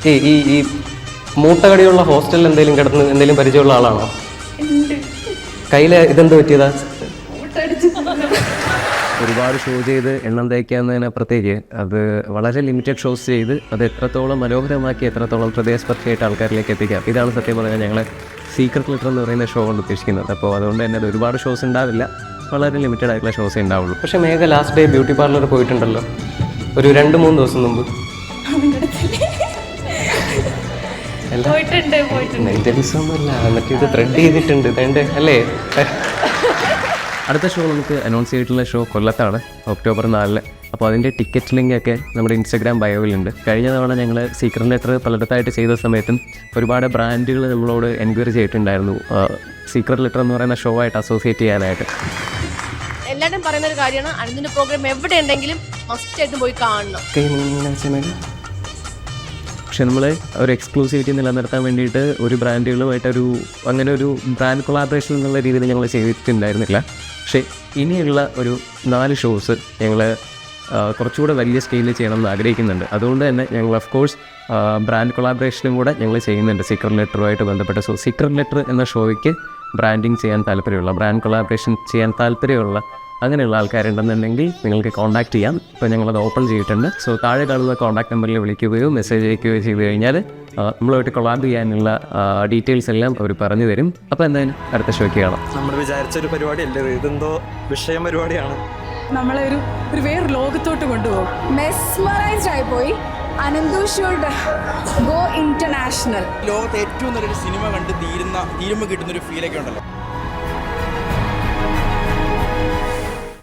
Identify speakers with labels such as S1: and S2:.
S1: ഈ മൂട്ടകടിയുള്ള ഹോസ്റ്റലിൽ എന്തെങ്കിലും കിടന്ന് എന്തെങ്കിലും പരിചയമുള്ള ആളാണോ? കയ്യിൽ ഇതെന്ത് പറ്റിയതാ? ഒരുപാട് ഷോ ചെയ്ത് എണ്ണം തയ്ക്കാവുന്നതിനപ്പുറത്തേക്ക് അത് വളരെ ലിമിറ്റഡ് ഷോസ് ചെയ്ത് അത് എത്രത്തോളം മനോഹരമാക്കി എത്രത്തോളം ഹൃദയസ്പർശിയായിട്ട് ആൾക്കാരിലേക്ക് എത്തിക്കാം. ഇതാണ് സത്യം പറഞ്ഞാൽ ഞങ്ങൾ സീക്രട്ട് ലെറ്റർ എന്ന് പറയുന്ന ഷോ കൊണ്ട് ഉദ്ദേശിക്കുന്നത്. അപ്പോൾ അതുകൊണ്ട് തന്നെ അത് ഒരുപാട് ഷോസ് ഉണ്ടാവില്ല, വളരെ ലിമിറ്റഡ് ആയിട്ടുള്ള ഷോസേ ഉണ്ടാവുള്ളൂ. പക്ഷേ മേഘ ലാസ്റ്റ് ഡേ ബ്യൂട്ടി പാർലർ പോയിട്ടുണ്ടല്ലോ ഒരു 2-3 ദിവസം മുമ്പ്. മെന്റലിസമൊന്നുമല്ല, മറ്റേ ഇത് ത്രെഡ് ചെയ്തിട്ടുണ്ട് വേണ്ടേ അല്ലേ? അടുത്ത ഷോ നമുക്ക് അനൗൺസ് ചെയ്തിട്ടുള്ള ഷോ കൊല്ലത്താണ്, October 4. അപ്പോൾ അതിൻ്റെ ടിക്കറ്റ് ലിങ്കൊക്കെ നമ്മുടെ ഇൻസ്റ്റഗ്രാം ബയോയിലുണ്ട്. കഴിഞ്ഞ തവണ ഞങ്ങൾ സീക്രട്ട് ലെറ്റർ പലയിടത്തായിട്ട് ചെയ്ത സമയത്തും ഒരുപാട് ബ്രാൻഡുകൾ നമ്മളോട് എൻക്വയറി ചെയ്തിട്ടുണ്ടായിരുന്നു സീക്രട്ട് ലെറ്റർ എന്ന് പറയുന്ന ഷോ ആയിട്ട് അസോസിയേറ്റ് ചെയ്യാനായിട്ട്.
S2: എല്ലാവരും പറയുന്ന ഒരു കാര്യമാണ്, അനുദിന പ്രോഗ്രാം എവിടെ ഉണ്ടെങ്കിലും മസ്റ്റായിട്ടും പോയി കാണണം.
S1: പക്ഷെ നമ്മൾ ഒരു എക്സ്ക്ലൂസിവിറ്റി നിലനിർത്താൻ വേണ്ടിയിട്ട് ഒരു ബ്രാൻഡുകളുമായിട്ടൊരു അങ്ങനെ ഒരു ബ്രാൻഡ് കൊളാബറേഷൻ എന്നുള്ള രീതിയിൽ ഞങ്ങൾ ചെയ്തിട്ടുണ്ടായിരുന്നില്ല. പക്ഷേ ഇനിയുള്ള ഒരു 4 ഷോസ് ഞങ്ങൾ കുറച്ചുകൂടെ വലിയ സ്കെയിലിൽ ചെയ്യണമെന്ന് ആഗ്രഹിക്കുന്നുണ്ട്. അതുകൊണ്ട് തന്നെ ഞങ്ങൾ ഓഫ് കോഴ്സ് ബ്രാൻഡ് കൊളാബറേഷനും കൂടെ ഞങ്ങൾ ചെയ്യുന്നുണ്ട് സീക്രട്ട് ലെറ്ററുമായിട്ട് ബന്ധപ്പെട്ട്. സോ സീക്രട്ട് ലെറ്റർ എന്ന ഷോയ്ക്ക് ബ്രാൻഡിങ് ചെയ്യാൻ താല്പര്യമുള്ള, ബ്രാൻഡ് കൊളാബറേഷൻ ചെയ്യാൻ താല്പര്യമുള്ള അങ്ങനെയുള്ള ആൾക്കാരുണ്ടെന്നുണ്ടെങ്കിൽ നിങ്ങൾക്ക് കോൺടാക്ട് ചെയ്യാം. ഇപ്പോൾ ഞങ്ങളത് ഓപ്പൺ ചെയ്തിട്ടുണ്ട്. സോ താഴെ കാണുന്ന കോൺടാക്ട് നമ്പറിൽ വിളിക്കുകയോ മെസ്സേജ് അയക്കുകയോ ചെയ്ത് കഴിഞ്ഞാൽ നമ്മളുമായിട്ട് കൊളാബ് ചെയ്യാനുള്ള ഡീറ്റെയിൽസ് എല്ലാം അവർ പറഞ്ഞു തരും. അപ്പോൾ എന്തായാലും അടുത്ത ഷോയ്ക്ക് കാണാം.
S3: നമ്മൾ വിചാരിച്ചൊരു പരിപാടിയല്ലേ, ഇതെന്തോ വിഷയം പരിപാടിയാണ്.
S4: നമ്മളെ ഒരു വേറെ ലോകത്തോട്ട് കൊണ്ടുപോകും.
S5: മെസ്മറൈസ്ഡ് ആയി പോയി. Ananthu should go international.
S6: ലോകത്തെ ഏറ്റവും നല്ലൊരു സിനിമ കണ്ട് തീരുമ്പോൾ കിട്ടുന്നൊരു ഫീലൊക്കെ ഉണ്ടല്ലോ.